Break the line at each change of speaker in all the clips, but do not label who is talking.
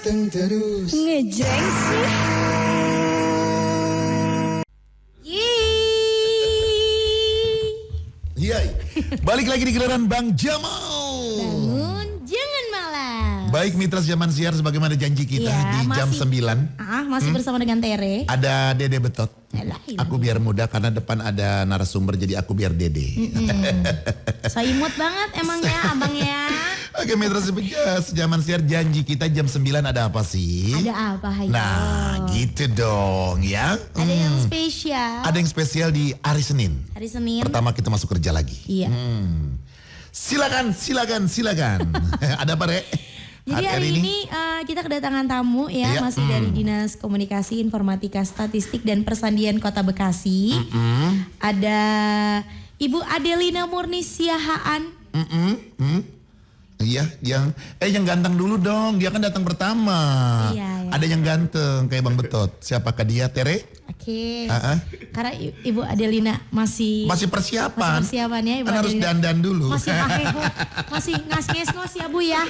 ganteng terus.
Ngejreng sih.
Iya, balik lagi di giliran Bang Jamal.
Bangun, jangan malas.
Baik mitra zaman siar, sebagaimana janji kita
Ya,
di jam 9.
Masih bersama dengan Tere.
Ada Dede Betot.
Yalah.
Aku biar muda karena depan ada narasumber, jadi aku biar Dede.
So imut banget emang ya abang ya.
Oke mitra sejaman siar, janji kita jam 9 ada apa sih?
Ada apa Hayo?
Nah gitu dong ya.
Ada yang spesial.
Ada yang spesial di hari Senin.
Hari Senin.
Pertama kita masuk kerja lagi.
Iya.
Silakan. Ada apa Rek?
Jadi hari ini kita kedatangan tamu ya,
Iya,
masih dari Dinas Komunikasi, Informatika, Statistik dan Persandian Kota Bekasi. Ada Ibu Adelina Murni Siahaan.
Iya, yang ganteng dulu dong. Dia kan datang pertama.
Iya.
Ada yang ganteng kayak Bang Betot. Siapakah dia, Tere?
Oke. Karena Ibu Adelina masih
persiapan.
Masih persiapan ya Ibu
Kan harus
Adelina.
dandan dulu.
Masih pakai Bu. Masih ngas-ngos ya Bu ya.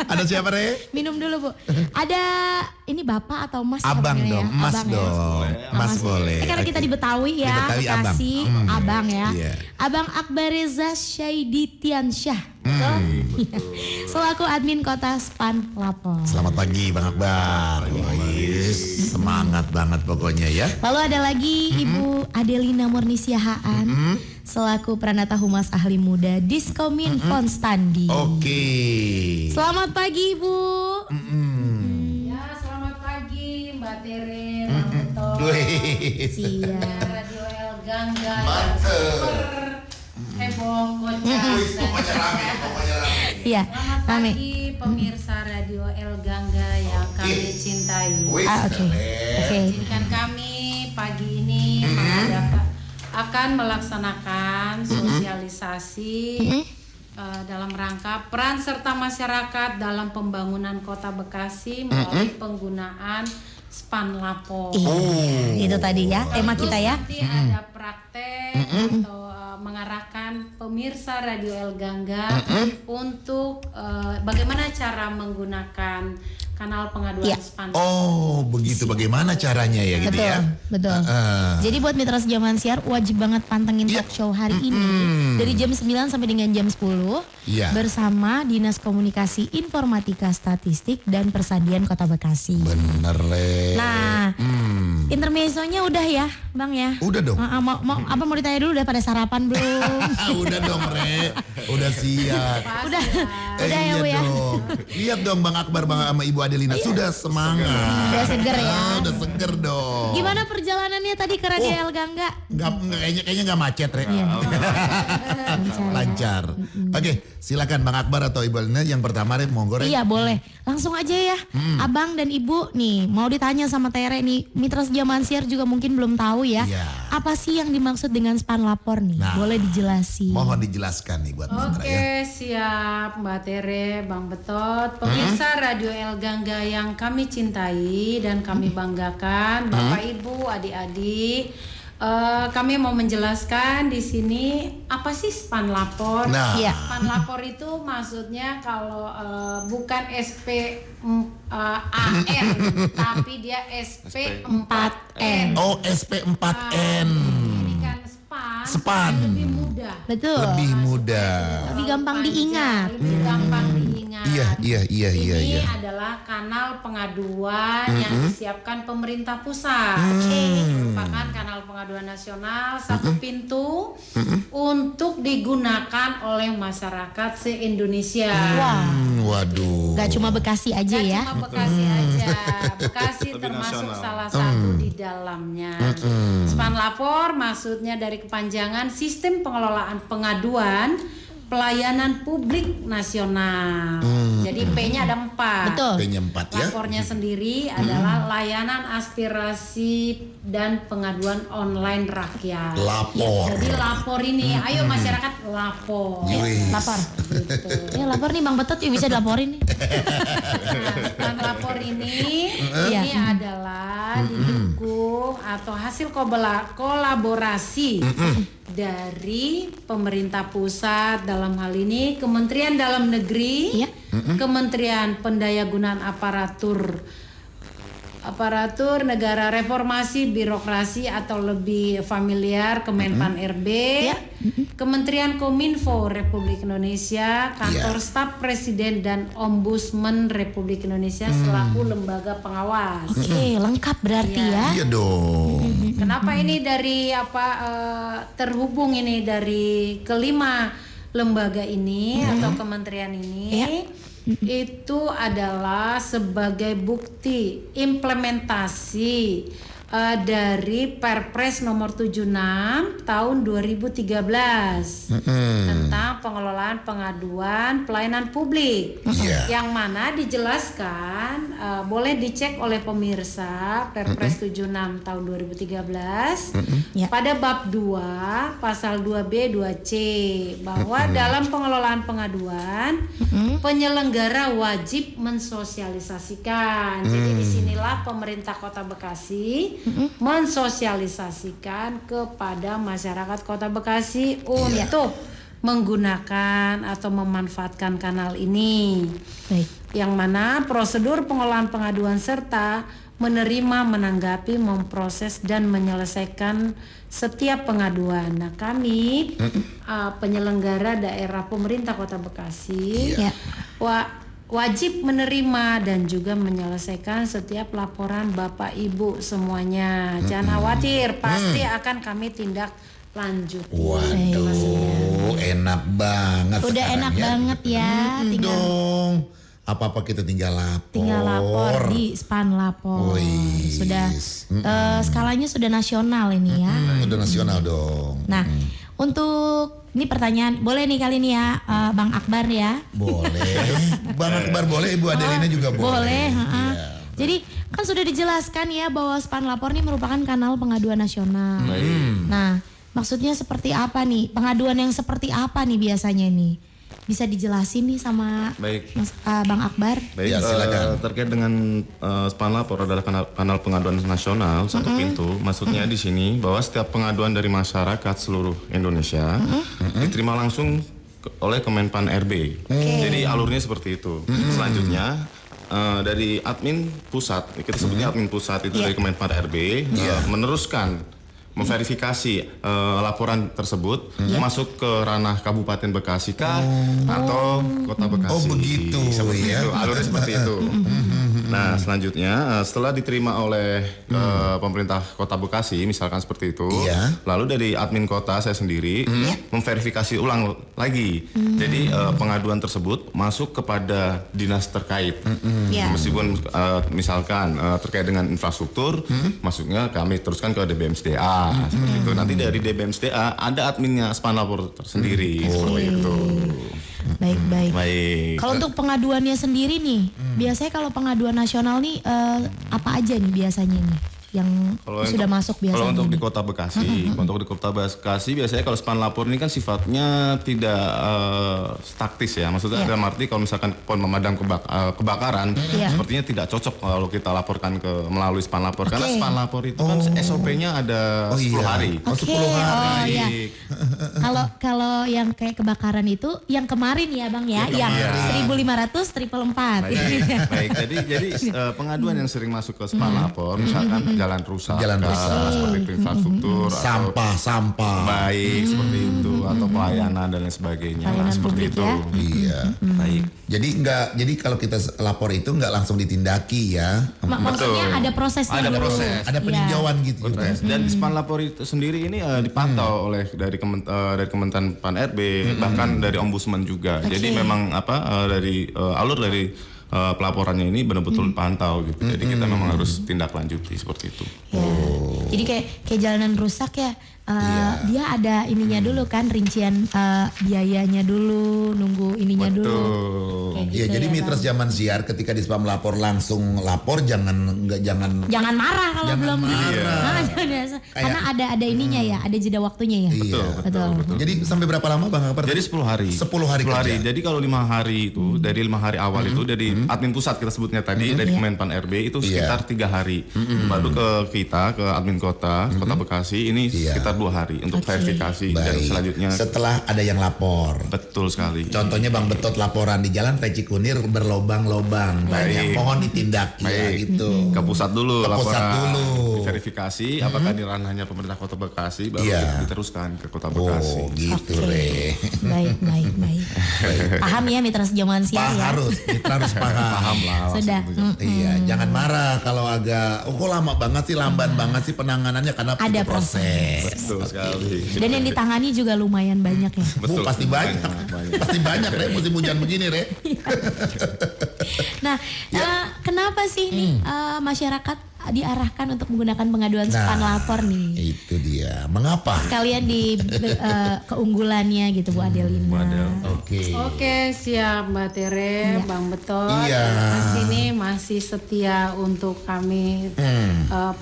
Ada siapa, Re?
Minum dulu Bu. Ada ini Bapak atau Mas?
Abang
ya,
dong,
Abang
Mas
ya?
dong. Mas boleh.
Karena kita di Betawi ya,
Di Betawi,
Bekasi, Abang ya.
Iya.
Abang Akbareza Syaiditiansyah. Betul? Iya. Selaku admin Kota Span Lapor.
Selamat pagi Bang Akbar. Wis, semangat banget pokoknya ya.
Lalu ada lagi Ibu Adelina Murni Siahaan selaku Pranata Humas Ahli Muda Diskominfo Standi.
Oke.
Selamat pagi Ibu.
Ya, selamat pagi Mbak Tere, Bang Betot,
Wih.
Siap.
Radio El Gangga,
Mantep.
super heboh, kocak.
Iya,
Selamat
Rame.
pagi pemirsa Radio El Gangga yang kami cintai.
Wih,
Oke. Oke.
Izinkan kami pagi ini akan melaksanakan sosialisasi dalam rangka peran serta masyarakat dalam pembangunan Kota Bekasi melalui penggunaan Span Lapor.
Itu tadi ya tema kita ya.
Nanti ada praktek atau mengarahkan pemirsa Radio El Gangga untuk bagaimana cara menggunakan kanal pengaduan
Iya.
Span.
Oh, begitu bagaimana caranya ya gitu ya.
Betul. Jadi buat mitra sejaman siar wajib banget pantengin
Iya.
talk show hari ini dari jam 9 sampai dengan jam 10
Iya.
bersama Dinas Komunikasi, Informatika, Statistik dan Persandian Kota Bekasi.
Bener Le.
Nah, intermezzonya udah ya, Bang ya.
Udah dong.
Mau ditanya dulu udah pada sarapan belum?
Udah dong Re. Udah siap.
udah ya
Iya
Bu ya.
dong. Lihat dong Bang Akbar sama Ibu Adelina sudah semangat.
Udah seger ya.
Udah seger dong.
Gimana perjalanannya tadi ke Radio El Gangga?
Kayaknya nggak macet Re.
Iya.
Lancar. Oke, silakan Bang Akbar atau Ibu Adelina yang pertama Re, monggo Re.
Iya boleh, langsung aja ya. Abang dan Ibu nih mau ditanya sama Tere nih, mitra sejaman siar juga mungkin belum tahu ya.
Iya.
Apa sih yang dimaksud dengan Span Lapor nih?
Nah,
Boleh dijelasin.
Mohon dijelaskan nih buat mitra ya.
Oke, siap Mbak Tere, Bang Betot, pemirsa Radio El Gangga yang kami cintai dan kami banggakan, Bapak Ibu, adik-adik. Kami mau menjelaskan di sini apa sih Span Lapor.
Nah.
Iya.
Span Lapor itu maksudnya kalau bukan SPAN tapi dia SP4N.
Oh, SP4N.
Ini kan
Span.
lebih mudah.
Betul.
Lebih mudah.
Lebih gampang
Panjang,
diingat.
lebih gampang diingat.
Iya.
Ini adalah kanal pengaduan yang disiapkan pemerintah pusat. Merupakan kanal pengaduan nasional satu pintu untuk digunakan oleh masyarakat se-Indonesia.
Wah,
Waduh.
gak cuma Bekasi aja
Gak
ya.
cuma Bekasi aja, Bekasi termasuk salah satu di dalamnya. Span Lapor maksudnya dari kepanjangan Sistem Pengelolaan Pengaduan Pelayanan Publik Nasional. Jadi P-nya ada 4.
Betul.
P-nya 4 ya.
Lapornya sendiri adalah layanan aspirasi dan pengaduan online rakyat.
Lapor.
Jadi lapor ini, ayo masyarakat lapor.
Wih.
Lapor. Ya lapor nih Bang Betot, yuk bisa dilaporin nih.
Nah, lapor ini
Iya.
adalah didukung atau hasil kolaborasi dari pemerintah pusat dalam hal ini Kementerian Dalam Negeri,
Iya.
Kementerian Pendayagunaan Aparatur Negara Reformasi Birokrasi atau lebih familiar Kemenpan RB,
Ya.
Kementerian Kominfo Republik Indonesia, Kantor Staf Presiden dan Ombudsman Republik Indonesia selaku lembaga pengawas.
Oke, lengkap berarti ya.
Iya dong.
Kenapa ini dari terhubung ini dari kelima lembaga ini atau kementerian ini?
Ya.
Itu adalah sebagai bukti implementasi dari Perpres nomor 76 tahun 2013 tentang pengelolaan pengaduan pelayanan publik, yang mana dijelaskan boleh dicek oleh pemirsa Perpres 76 tahun 2013 pada bab 2 pasal 2B 2C bahwa dalam pengelolaan pengaduan penyelenggara wajib mensosialisasikan. Jadi disinilah pemerintah Kota Bekasi mensosialisasikan kepada masyarakat Kota Bekasi untuk menggunakan atau memanfaatkan kanal ini.
Baik.
Yang mana prosedur pengolahan pengaduan serta menerima, menanggapi, memproses dan menyelesaikan setiap pengaduan. Nah, kami penyelenggara daerah pemerintah Kota Bekasi wajib menerima dan juga menyelesaikan setiap laporan Bapak Ibu semuanya. Jangan khawatir, pasti akan kami tindak lanjut.
Waduh, enak banget.
Udah
sekarang
enak
ya.
banget ya. Tinggal
Dong. Apa-apa kita tinggal
lapor di Span Lapor.
Wih.
Sudah skalanya sudah nasional ini ya.
Udah nasional dong.
Nah, untuk ini pertanyaan boleh nih kali ini ya, Bang Akbar ya.
Boleh. Bang Akbar boleh, Ibu Adelina juga boleh.
Boleh.
Iya.
Jadi kan sudah dijelaskan ya bahwa Span Lapor ini merupakan kanal pengaduan nasional. Nah, maksudnya seperti apa nih? Pengaduan yang seperti apa nih biasanya nih? Bisa dijelasin nih sama Bang Akbar?
Baik,
Ya, silakan.
terkait dengan Span Lapor adalah kanal pengaduan nasional satu pintu. Maksudnya di sini bahwa setiap pengaduan dari masyarakat seluruh Indonesia diterima langsung oleh Kemenpan RB. Jadi alurnya seperti itu. Selanjutnya dari admin pusat, kita sebutnya admin pusat itu dari Kemenpan RB meneruskan memverifikasi laporan tersebut masuk ke ranah Kabupaten Bekasi kah atau Kota Bekasi.
Oh begitu
Seperti
ya.
itu, alurnya seperti itu. Nah selanjutnya setelah diterima oleh pemerintah Kota Bekasi misalkan seperti itu, lalu dari admin kota saya sendiri memverifikasi ulang lagi. Jadi pengaduan tersebut masuk kepada dinas terkait. Meskipun misalkan terkait dengan infrastruktur, masuknya kami teruskan ke DBMSDA. Seperti itu. Nanti dari DBMSDA ada adminnya Span Lapor tersendiri. Seperti itu.
Baik.
Baik.
Kalau untuk pengaduannya sendiri nih, biasanya kalau pengaduan nasional nih apa aja nih biasanya nih yang sudah masuk biasanya?
Kalau untuk di Kota Bekasi, untuk di Kota Bekasi biasanya kalau Span Lapor ini kan sifatnya tidak taktis ya. Maksudnya dalam arti kalau misalkan pohon memadam kebakaran, sepertinya tidak cocok kalau kita laporkan melalui Span Lapor. Karena Span Lapor itu kan SOP-nya ada 10 hari.
10 hari.
Kalau yang kayak kebakaran itu yang kemarin ya Bang ya, yang 1500 triple 4.
Baik. Jadi pengaduan yang sering masuk ke Span Lapor misalkan jalan rusak, seperti itu, infrastruktur,
sampah.
Baik, seperti itu, atau pelayanan dan lain sebagainya.
Pelayanan
seperti
publik
itu.
ya.
Iya.
Baik.
Jadi kalau kita lapor itu nggak langsung ditindaki ya.
Maksudnya ada prosesnya
Ada
dulu.
proses.
Ada peninjauan gitu.
Proses. Dan di Span Lapor itu sendiri ini dipantau oleh dari Kementerian Pan RB, bahkan dari Ombudsman juga. Jadi memang dari alur dari pelaporannya ini benar-benar pantau gitu. Jadi kita memang harus tindak lanjuti seperti itu.
Ya. Jadi kayak jalanan rusak ya, dia ada ininya dulu kan, rincian biayanya dulu, nunggu ininya dulu. Kayak
Iya,
gitu
jadi
ya,
Mitras
Bang.
Zaman Siar ketika di Spam Lapor langsung lapor, jangan
marah kalau belum
marah.
karena ada ininya ya, ada jeda waktunya ya.
Betul. Jadi sampai berapa lama Bang Akbar?
Jadi 10 hari.
10 hari kerja.
Jadi kalau 5 hari itu dari 5 hari awal itu dari admin pusat kita sebutnya tadi dari Kemenpan RB itu sekitar 3 hari. Baru ke kita ke admin kota Bekasi ini sekitar sekitar 2 hari untuk verifikasi dan
Baik.
selanjutnya.
Setelah ada yang lapor.
Betul sekali.
Contohnya Bang Betot laporan di Jalan Peci Kunir berlobang-lobang, banyak, mohon ditindaki ya gitu.
Ke pusat dulu,
Ke pusat
laporan,
dulu.
verifikasi apakah di ranahnya pemerintah Kota Bekasi, baru
Iya.
diteruskan ke Kota Bekasi.
Oh gitu
Oke.
Re.
Baik. Paham ya Mitra Sejaman Siang ya?
Kita harus paham.
Paham lah.
Sudah.
Iya, jangan marah kalau agak, kok lama banget sih, lamban banget sih penanganannya karena
Ada
itu proses.
Betul sekali.
Dan yang ditangani juga lumayan banyak ya.
Bu, pasti banyak. Pasti banyak Re, musim hujan begini Re.
Nah, kenapa sih nih masyarakat diarahkan untuk menggunakan pengaduan span lapor nih?
Itu dia. Mengapa?
Sekalian di keunggulannya gitu Bu Adelina.
Oke.
Siap Mbak Tere, Bang Betot.
Iya.
Mas ini masih setia untuk kami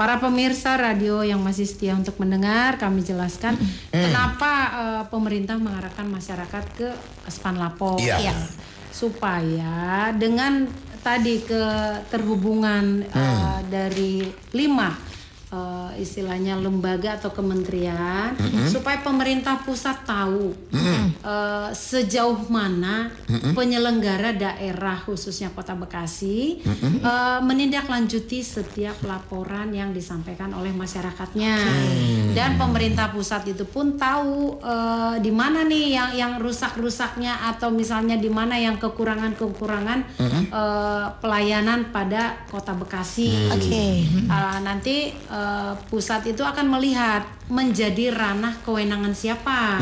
para pemirsa radio yang masih setia untuk mendengar. Kami jelaskan kenapa pemerintah mengarahkan masyarakat ke span lapor.
Iya.
Supaya dengan tadi keterhubungan dari 5 istilahnya lembaga atau kementerian, supaya pemerintah pusat tahu sejauh mana penyelenggara daerah khususnya Kota Bekasi menindaklanjuti setiap laporan yang disampaikan oleh masyarakatnya. Dan pemerintah pusat itu pun tahu di mana nih yang rusak-rusaknya, atau misalnya di mana yang kekurangan-kekurangan pelayanan pada Kota Bekasi. Nanti pusat itu akan melihat menjadi ranah kewenangan siapa.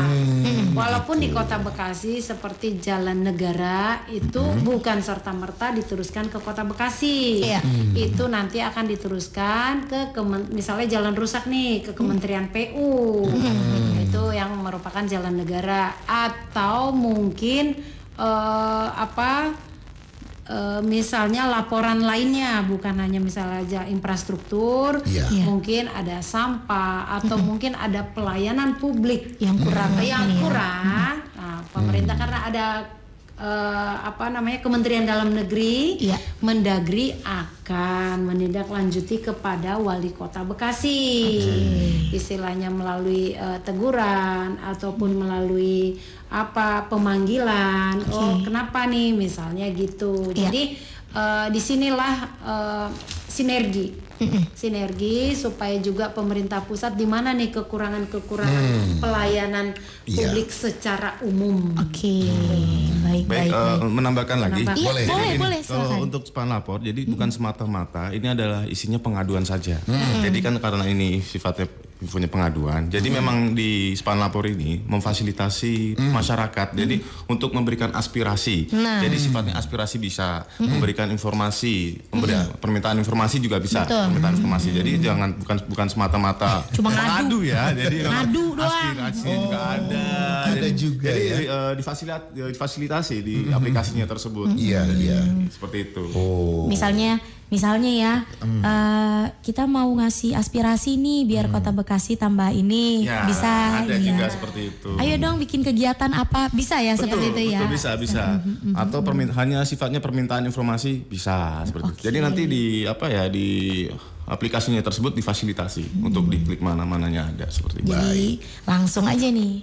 Walaupun di Kota Bekasi seperti jalan negara itu bukan serta-merta diteruskan ke Kota Bekasi. Itu nanti akan diteruskan ke misalnya jalan rusak nih ke Kementerian PU. Itu yang merupakan jalan negara, atau mungkin misalnya laporan lainnya, bukan hanya misalnya aja infrastruktur, mungkin ada sampah, atau mungkin ada pelayanan publik
yang kurang.
Nah, pemerintah karena ada Kementerian Dalam Negeri, Mendagri akan menindaklanjuti kepada Wali Kota Bekasi, istilahnya melalui teguran ataupun melalui pemanggilan. Kenapa nih misalnya gitu. Jadi disinilah sinergi supaya juga pemerintah pusat di mana nih kekurangan pelayanan publik secara umum.
Baik.
Menambahkan lagi.
Boleh,
Kalau
silakan.
untuk span lapor, jadi bukan semata-mata ini adalah isinya pengaduan saja. Jadi kan karena ini sifatnya punya pengaduan, jadi memang di span lapor ini memfasilitasi masyarakat. Jadi untuk memberikan aspirasi. Jadi sifatnya aspirasi bisa, memberikan informasi, permintaan informasi juga bisa. Permintaan informasi. Jadi bukan semata-mata
cuma
ngadu ya. Jadi
ngadu doang.
aspirasi juga ada.
Ada juga
jadi difasilitasi di aplikasinya tersebut.
Iya.
Seperti itu.
Misalnya ya, kita mau ngasih aspirasi nih biar Kota Bekasi tambah ini,
Ya,
bisa.
ada juga seperti itu.
Ayo dong bikin kegiatan apa, bisa ya seperti itu ya.
Betul, bisa. Atau hanya sifatnya permintaan informasi bisa seperti itu. Jadi nanti di aplikasinya tersebut difasilitasi untuk diklik mana-mananya ada seperti itu.
Jadi langsung aja nih,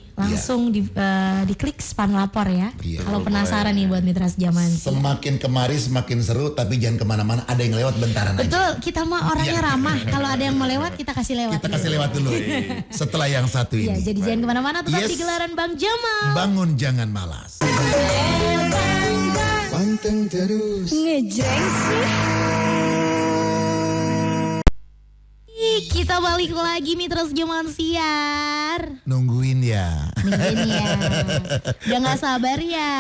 diklik span lapor ya. Kalau penasaran nih buat Mitra Sejaman Siang.
Semakin kemari semakin seru, tapi jangan kemana-mana, ada yang lewat bentaran aja.
Betul, kita mah orangnya ramah. Kalau ada yang mau lewat, kita kasih lewat.
Kita kasih lewat dulu. Setelah yang satu
Ya,
ini.
jadi jangan kemana-mana, tetap di Gelaran Bang Jamal.
Bangun jangan malas.
Panteng terus.
Ngejreng sih. Kita balik lagi Mitra Sejaman Siar.
Nungguin ya.
Udah gak sabar ya.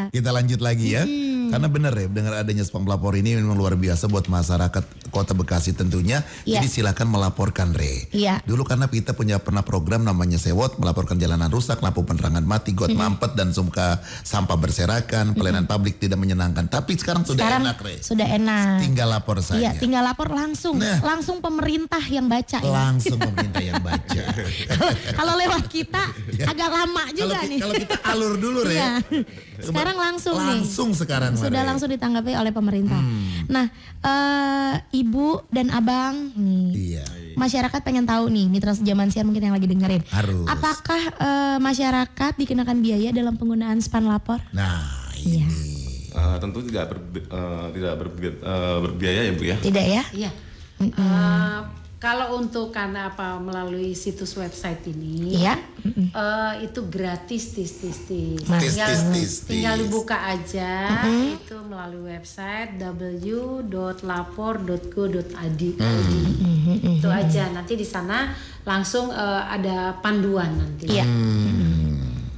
Kita lanjut lagi ya. Karena benar ya, dengar adanya spam lapor ini memang luar biasa buat masyarakat Kota Bekasi tentunya.
Iya.
Jadi silakan melaporkan Re.
Iya.
Dulu karena kita pernah program namanya Sewot, melaporkan jalanan rusak, lampu penerangan mati, got mampet dan suka sampah berserakan, pelayanan publik tidak menyenangkan. Tapi sekarang sudah enak Re.
Sudah enak.
Tinggal lapor saja.
Iya, tinggal lapor langsung.
Nah.
Langsung pemerintah yang baca ya.
Langsung pemerintah yang baca.
Kalau lewat kita agak lama juga nih.
Kalau kita alur dulu Re.
Iya. Sekarang langsung nih.
Sekarang
Sudah
Re.
langsung ditanggapi oleh pemerintah. Nah, Ibu Ibu dan Abang nih.
Iya.
Masyarakat pengen tahu nih, Mitra Sejaman Siar mungkin yang lagi dengerin.
Harus.
Apakah masyarakat dikenakan biaya dalam penggunaan span lapor?
Nah,
Iya.
ini.
Tentu tidak berbiaya ya Bu ya.
Tidak ya?
Iya. Kalau untuk karena apa melalui situs website ini,
Iya.
itu gratis tis.
Tis.
Tinggal dibuka aja itu melalui website www.lapor.go.id. Itu aja. Nanti di sana langsung ada panduan nanti.
Iya.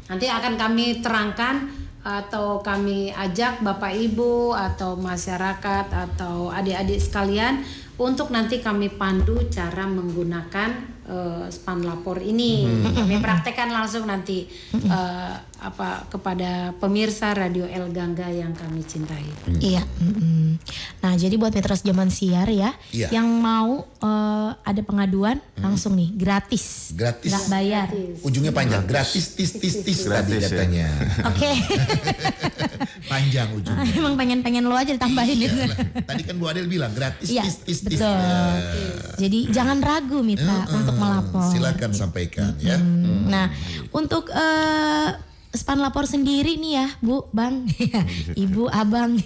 Nanti akan kami terangkan atau kami ajak Bapak Ibu atau masyarakat atau adik-adik sekalian untuk nanti kami pandu cara menggunakan span lapor ini. Kami praktekkan langsung nanti kepada pemirsa Radio El Gangga yang kami cintai.
Iya. Nah, jadi buat Mitra Sejaman Siar ya,
Iya.
yang mau ada pengaduan langsung nih gratis.
Gratis.
Nggak bayar.
Ujungnya panjang, gratis tis tadi
Gratis, ya.
katanya.
Oke.
Panjang ujungnya.
Emang pengen lo aja ditambahin itu.
Iyalah. Tadi kan Bu Adel bilang gratis
Iya,
tis.
betul. Jadi jangan ragu Mitra untuk melapor.
Silakan sampaikan ya.
Nah, untuk span lapor sendiri nih ya, Bu, Bang, Ibu, Abang.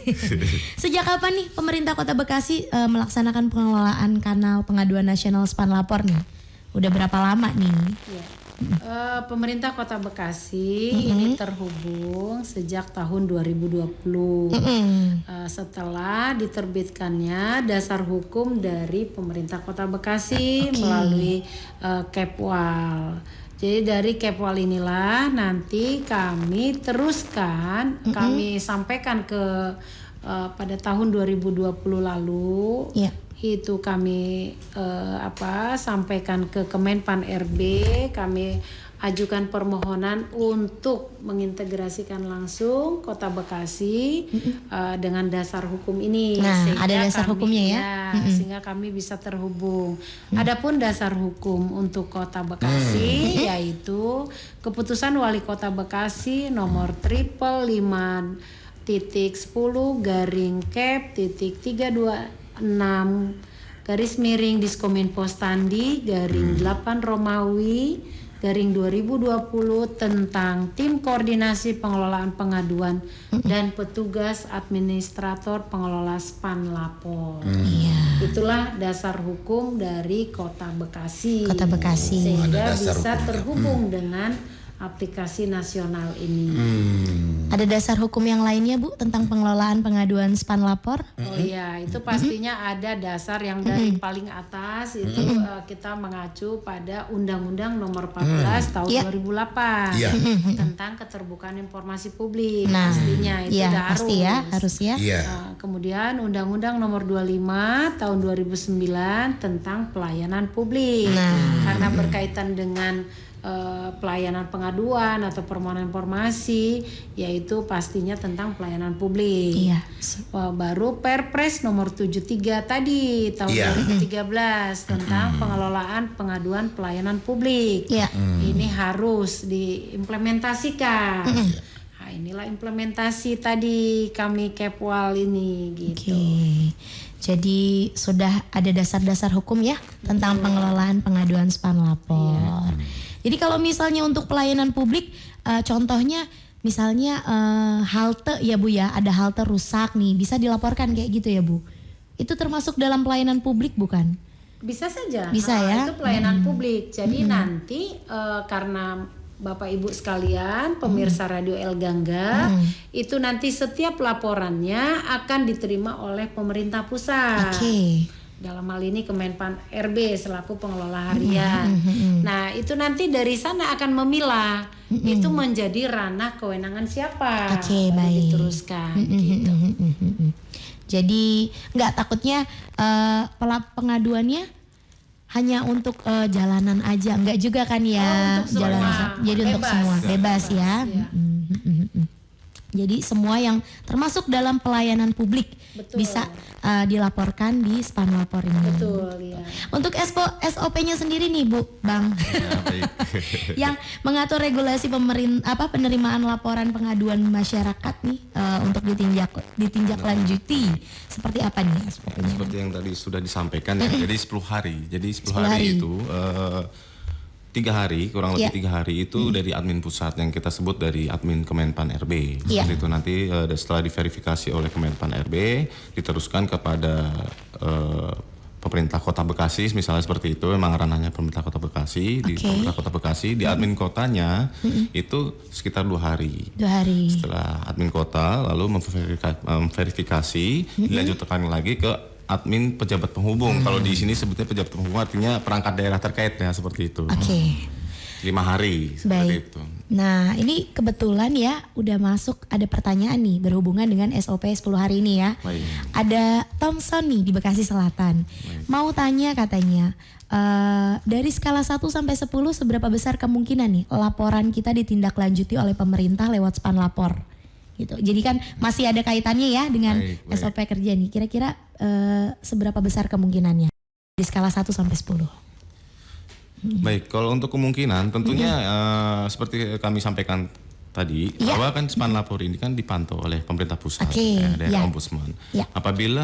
Sejak kapan nih pemerintah Kota Bekasi melaksanakan pengelolaan kanal pengaduan nasional span lapor nih? Udah berapa lama nih?
Ya. Pemerintah Kota Bekasi ini terhubung sejak tahun 2020 setelah diterbitkannya dasar hukum dari pemerintah Kota Bekasi melalui Kepwal. Jadi dari Kepwal inilah nanti kami teruskan, kami sampaikan ke pada tahun 2020 lalu.
Iya.
Itu kami sampaikan ke Kemenpan RB, kami ajukan permohonan untuk mengintegrasikan langsung Kota Bekasi dengan dasar hukum ini.
Nah,
sehingga
ada dasar hukumnya ya?
Sehingga kami bisa terhubung. Adapun dasar hukum untuk Kota Bekasi yaitu Keputusan Wali Kota Bekasi nomor 555-326-8 Romawi /2020 tentang tim koordinasi pengelolaan pengaduan dan petugas administrator pengelola span lapor. Itulah dasar hukum dari Kota Bekasi.
Kota Bekasi.
Sehingga
Ada dasar
bisa
hukumnya.
terhubung dengan aplikasi nasional ini.
Ada dasar hukum yang lainnya Bu tentang pengelolaan pengaduan span lapor?
Oh iya, itu pastinya ada dasar yang dari paling atas itu kita mengacu pada Undang-Undang Nomor 14 tahun 2008
Iya.
tentang keterbukaan informasi publik.
Nah,
Pastinya itu
iya
udah
pasti ya, harus ya.
Iya.
Kemudian Undang-Undang Nomor 25 tahun 2009 tentang pelayanan publik. Karena berkaitan dengan pelayanan pengaduan atau permohonan informasi, yaitu pastinya tentang pelayanan publik.
Iya.
Baru Perpres nomor 73 tadi tahun 2013 tentang pengelolaan pengaduan pelayanan publik.
Iya.
Ini harus diimplementasikan. Nah, inilah implementasi tadi kami Kepwal ini gitu.
Oke. Jadi sudah ada dasar-dasar hukum ya tentang pengelolaan pengaduan span lapor. Jadi kalau misalnya untuk pelayanan publik, contohnya misalnya halte ya Bu ya, ada halte rusak nih, bisa dilaporkan kayak gitu ya Bu? Itu termasuk dalam pelayanan publik bukan?
Bisa saja.
Bisa ya?
Itu pelayanan publik. Jadi nanti karena Bapak Ibu sekalian, pemirsa Radio El Gangga, itu nanti setiap laporannya akan diterima oleh pemerintah pusat.
Oke.
Dalam hal ini Kemenpan RB selaku pengelola harian. Nah, itu nanti dari sana akan memilah itu menjadi ranah kewenangan siapa.
Oke,
Baru
baik.
diteruskan gitu.
Jadi nggak takutnya pengaduannya hanya untuk jalanan aja, nggak juga kan ya?
Untuk semua.
Jalanan, jadi untuk
Bebas.
semua, bebas ya.
Iya.
Jadi semua yang termasuk dalam pelayanan publik bisa dilaporkan di Span Lapor ini.
Betul, ya.
Untuk SOP-nya sendiri nih Bu, Bang.
Ya, baik.
Yang mengatur regulasi penerimaan laporan pengaduan masyarakat nih untuk ditindaklanjuti. Seperti apa nih SOP-nya?
Seperti yang tadi sudah disampaikan ya. Jadi 10 hari. Jadi 10 hari itu 3 hari, kurang lebih 3 hari itu dari admin pusat yang kita sebut dari admin Kemenpan RB. Seperti itu nanti setelah diverifikasi oleh Kemenpan RB diteruskan kepada pemerintah Kota Bekasi, misalnya seperti itu, memang ranahnya pemerintah Kota Bekasi, di pemerintah Kota Bekasi, di admin kotanya itu sekitar 2 hari.
2 hari.
Setelah admin kota lalu memverifikasi, dilanjutkan lagi ke admin pejabat penghubung. Kalau di sini sebutnya pejabat penghubung artinya perangkat daerah terkait ya, seperti itu. 5 hari seperti itu.
Nah, ini kebetulan ya udah masuk ada pertanyaan nih berhubungan dengan SOP 10 hari ini ya.
Baik.
Ada Thompson nih di Bekasi Selatan. Mau tanya katanya, dari skala 1 sampai 10 seberapa besar kemungkinan nih laporan kita ditindaklanjuti oleh pemerintah lewat Span Lapor? Gitu. Jadi kan masih ada kaitannya ya dengan SOP kerja nih. Kira-kira seberapa besar kemungkinannya di skala 1 sampai 10?
Baik, kalau untuk kemungkinan tentunya seperti kami sampaikan tadi, bahwa kan Span Lapor ini kan dipantau oleh pemerintah pusat dari Ombudsman. Apabila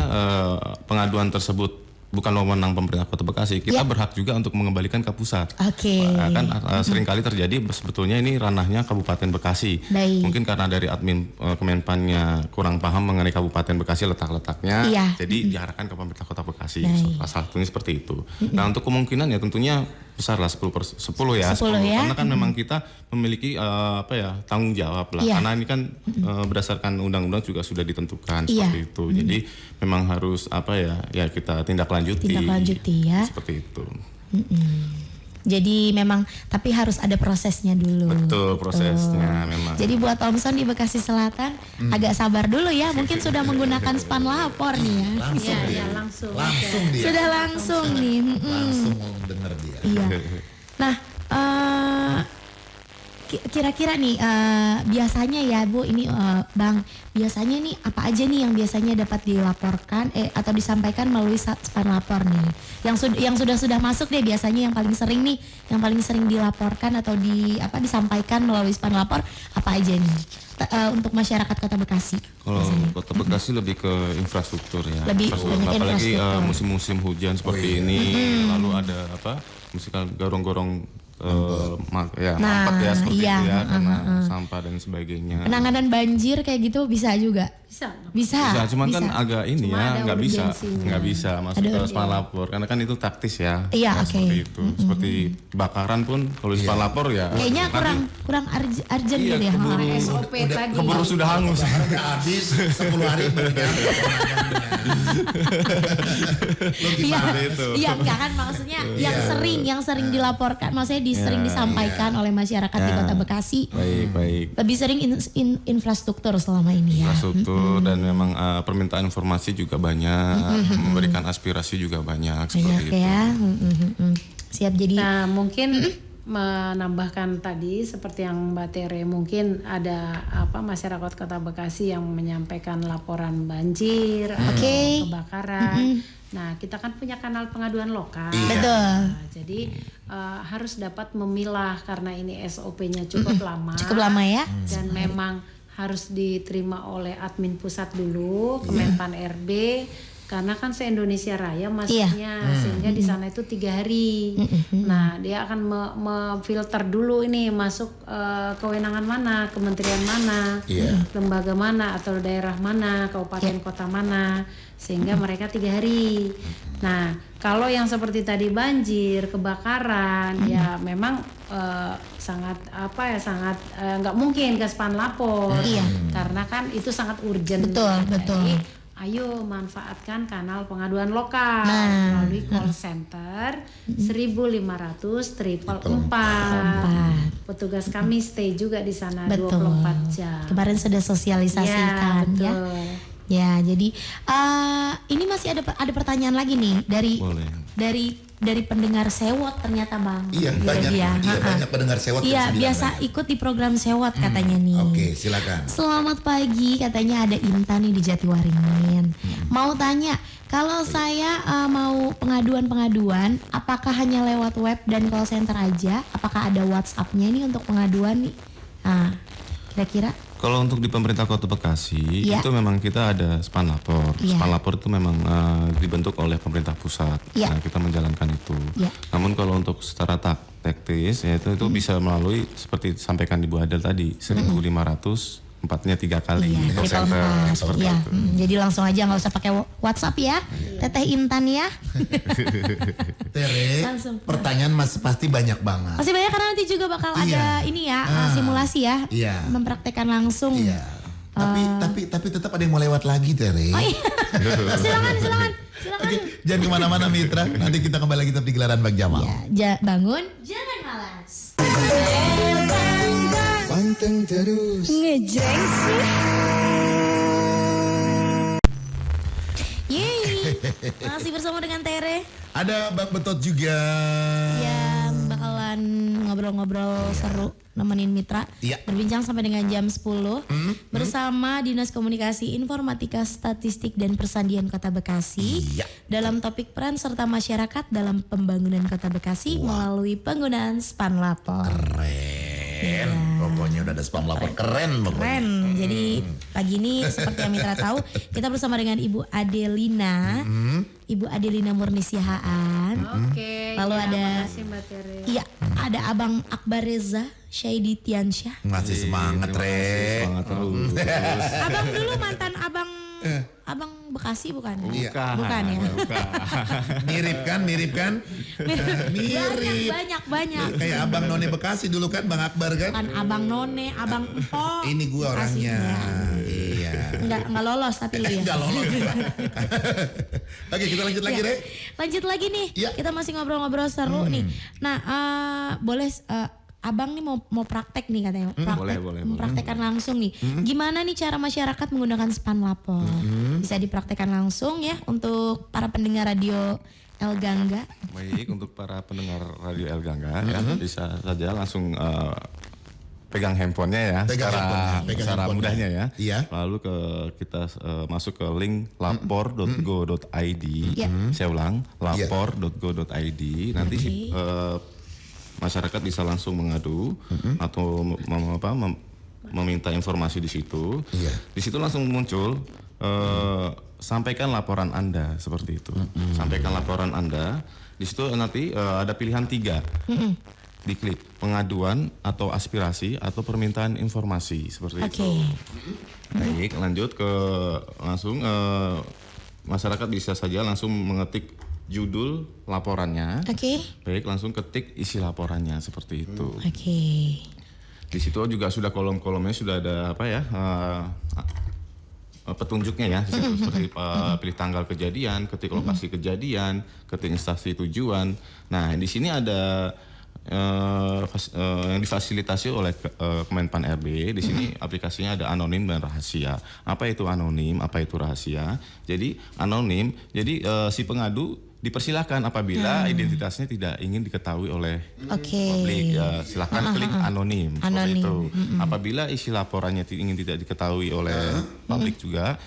pengaduan tersebut bukan wewenang pemerintah Kota Bekasi, kita berhak juga untuk mengembalikan ke pusat. Kan seringkali terjadi sebetulnya ini ranahnya Kabupaten Bekasi. Mungkin karena dari admin Kemenpannya kurang paham mengenai Kabupaten Bekasi letak-letaknya, jadi diarahkan ke pemerintah Kota Bekasi. Salah satunya seperti itu. Nah, untuk kemungkinan ya tentunya besar lah 10 ya. Karena kan memang kita memiliki tanggung jawab lah. Karena ini kan berdasarkan undang-undang juga sudah ditentukan seperti itu. Jadi memang harus kita tindaklanjuti ya. Seperti itu.
Jadi memang tapi harus ada prosesnya dulu.
Betul, prosesnya memang.
Jadi buat Thompson di Bekasi Selatan agak sabar dulu ya. Mungkin sudah menggunakan Span Lapor nih ya.
Langsung
dia.
Sudah langsung nih.
Langsung denger dia.
Iya. Nah, kira-kira nih biasanya ya Bu ini Bang, biasanya nih apa aja nih yang biasanya dapat dilaporkan atau disampaikan melalui Span Lapor nih? Yang sudah masuk deh biasanya yang paling sering dilaporkan atau disampaikan melalui Span Lapor apa aja nih? Untuk masyarakat Kota Bekasi.
Kalau Kota Bekasi lebih ke infrastruktur ya.
Apalagi
apalagi musim-musim hujan seperti ini, lalu ada musikal gorong-gorong mampet ya seperti itu ya, karena sampah dan sebagainya.
Penanganan banjir kayak gitu bisa juga. Bisa. Cuman
kan agak ini nggak bisa masuk ke Span Lapor karena kan itu taktis ya. Seperti itu. Seperti kebakaran pun kalau di Span Lapor ya.
Kayaknya kurang urgent gitu ya.
SOP tadi.
Keburu sudah hangus.
Udah habis 10 hari
Iya, enggak kan maksudnya yang sering dilaporkan, maksudnya sering disampaikan oleh masyarakat di Kota Bekasi.
Baik.
Lebih sering infrastruktur selama ini ya.
Infrastruktur dan memang permintaan informasi juga banyak, memberikan aspirasi juga banyak seperti itu.
Ya. Siap jadi.
Nah, mungkin menambahkan tadi seperti yang Mbak Tere, mungkin ada masyarakat Kota Bekasi yang menyampaikan laporan banjir, kebakaran. Nah, kita kan punya kanal pengaduan lokal.
Betul.
Nah, jadi harus dapat memilah karena ini SOP-nya cukup lama.
Cukup lama ya.
Dan memang harus diterima oleh admin pusat dulu, Kemenpan RB. Karena kan se-Indonesia Raya masuknya, sehingga di sana itu 3 hari. Nah, dia akan memfilter dulu ini masuk kewenangan mana, kementerian mana, lembaga mana atau daerah mana, kabupaten kota mana, sehingga mereka 3 hari. Nah, kalau yang seperti tadi banjir, kebakaran, ya memang sangat nggak mungkin ke Span Lapor, karena kan itu sangat urgent.
Betul.
Jadi, ayo manfaatkan kanal pengaduan lokal melalui call center 1.500 444. Petugas kami stay juga di sana 24 jam.
Kemarin sudah sosialisasikan ya. Ya, jadi ini masih ada pertanyaan lagi nih dari dari pendengar sewot ternyata Bang.
Iya, banyak.
Dia.
Iya, banyak pendengar sewot.
Iya,
jam 9
biasa
banyak.
ikut di program sewot katanya nih.
Oke, silakan.
Selamat pagi, katanya ada Intan nih di Jatiwaringin. Mau tanya, kalau saya mau pengaduan-pengaduan, apakah hanya lewat web dan call center aja? Apakah ada WhatsApp-nya nih untuk pengaduan nih? Nah, kira-kira?
Kalau untuk di pemerintah Kota Bekasi
Iya.
itu memang kita ada Spanlapor.
Iya.
Spanlapor itu memang dibentuk oleh pemerintah pusat.
Iya.
Nah, kita menjalankan itu.
Iya.
Namun kalau untuk secara taktis ya itu bisa melalui seperti disampaikan Ibu Adel tadi 1.500 empatnya 3 kali.
Iya,
Call
triple
center,
empat.
seperti
Iya,
itu.
jadi langsung aja nggak usah pakai WhatsApp ya, Teteh Intan ya.
Tere,
Langsung.
pertanyaan pasti banyak banget.
Masih banyak karena nanti juga bakal
Iya.
ada ini ya, simulasi ya,
Iya.
mempraktekkan langsung.
Iya. Tapi tetap ada yang mau lewat lagi, Tere.
Oh iya, silakan.
Oke, jangan kemana-mana Mitra. Nanti kita kembali lagi tetap di Gelaran Bang Jamal.
Ya, bangun, jangan malas.
Panteng terus.
Ngejreng sih. Yeay, masih bersama dengan Tere
Ada Bang Betot juga.
yang bakalan ngobrol-ngobrol seru nemenin Mitra.
Iya.
Berbincang sampai dengan jam 10 bersama Dinas Komunikasi Informatika Statistik dan Persandian Kota Bekasi
Iya.
dalam topik peran serta masyarakat dalam pembangunan Kota Bekasi melalui penggunaan Spanlapor.
Keren. Pokoknya udah ada spam lapor keren pokoknya.
Keren. Jadi pagi ini seperti yang Mitra tahu, kita bersama dengan Ibu Adelina. Ibu Adelina Murni Sihaan.
Oke.
Lalu
ya,
ada
makasih Mbak Tere.
Iya, ada Abang Akbar Reza Syaidi Tiansyah.
Masih semangat, Re.
Semangat terus.
Abang dulu mantan Abang Bekasi bukan?
Iya.
Bukan ya.
Mirip kan? Mirip.
Banyak.
Kayak Abang None Bekasi dulu kan, Bang Akbar kan?
Kan Abang None, Abang Empo.
Ini gua orangnya. Iya.
Enggak lolos tapi lu ya.
Enggak lolos. Oke, kita lanjut lagi,
Ya.
Re.
Lanjut lagi nih.
Iya.
Kita masih ngobrol-ngobrol seru nih. Nah, boleh Abang nih mau praktek nih katanya.
Boleh.
Mempraktekkan langsung nih. Gimana nih cara masyarakat menggunakan Spanlapor? Bisa dipraktekkan langsung ya untuk para pendengar radio El Gangga.
Baik, untuk para pendengar Radio El Gangga ya bisa saja langsung pegang handphonenya ya,
Pegang handphonenya.
secara mudahnya ya.
Iya.
Lalu kita masuk ke link lapor.go.id.
Iya.
Saya ulang, lapor.go.id. Nanti masyarakat bisa langsung mengadu atau meminta informasi di situ.
Iya.
Di situ langsung muncul sampaikan laporan Anda seperti itu. Sampaikan laporan Anda. Di situ nanti ada pilihan 3. Diklik pengaduan atau aspirasi atau permintaan informasi seperti itu. Baik, lanjut ke langsung masyarakat bisa saja langsung mengetik judul laporannya.
Oke.
Baik, langsung ketik isi laporannya seperti itu.
Oke.
Di situ juga sudah kolom-kolomnya sudah ada apa ya? Petunjuknya ya, di situ seperti pilih tanggal kejadian, ketik lokasi kejadian, ketik instansi tujuan. Nah, di sini ada yang difasilitasi oleh Kemenpan RB. Di sini aplikasinya ada anonim dan rahasia. Apa itu anonim? Apa itu rahasia? Jadi anonim, jadi si pengadu dipersilakan apabila identitasnya tidak ingin diketahui oleh publik, ya, silakan klik anonim. Seperti itu. Apabila isi laporannya ingin tidak diketahui oleh publik juga,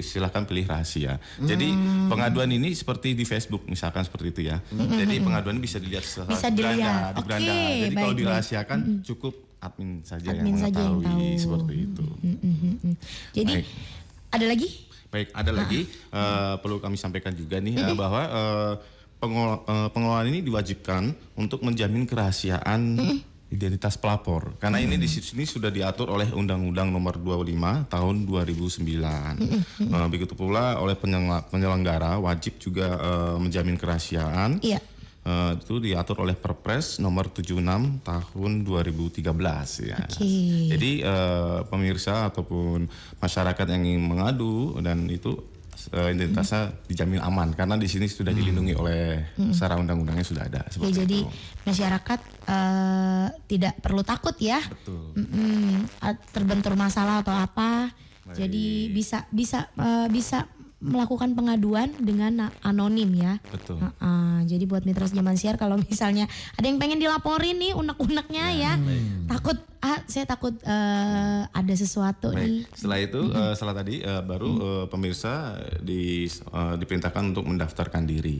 silakan pilih rahasia. Jadi pengaduan ini seperti di Facebook misalkan seperti itu ya. Jadi pengaduan ini bisa dilihat
Bisa dilihat.
di beranda.
Oke,
Jadi kalau
baik.
dirahasiakan cukup admin saja
Admin
yang
saja yang
mengetahui
tahu.
seperti itu.
Jadi
Baik.
ada lagi?
Baik, ada lagi perlu kami sampaikan juga nih bahwa pengelolaan ini diwajibkan untuk menjamin kerahasiaan identitas pelapor. Karena ini di sini sudah diatur oleh Undang-Undang Nomor 25 Tahun 2009. Begitu pula oleh penyelenggara wajib juga menjamin kerahasiaan.
Iya.
Itu diatur oleh Perpres Nomor 76 Tahun 2013 ya.
Oke.
Jadi pemirsa ataupun masyarakat yang ingin mengadu dan itu identitasnya dijamin aman karena di sini sudah dilindungi oleh secara undang-undangnya sudah ada
Ya,
seperti
jadi
itu.
masyarakat tidak perlu takut ya.
Betul.
Terbentur masalah atau apa. Jadi bisa melakukan pengaduan dengan anonim ya.
Betul.
Jadi buat mitra zaman siar kalau misalnya ada yang pengen dilaporin nih unek-uneknya ya, takut saya takut ada sesuatu nih.
Setelah itu setelah tadi baru pemirsa diperintahkan untuk mendaftarkan diri.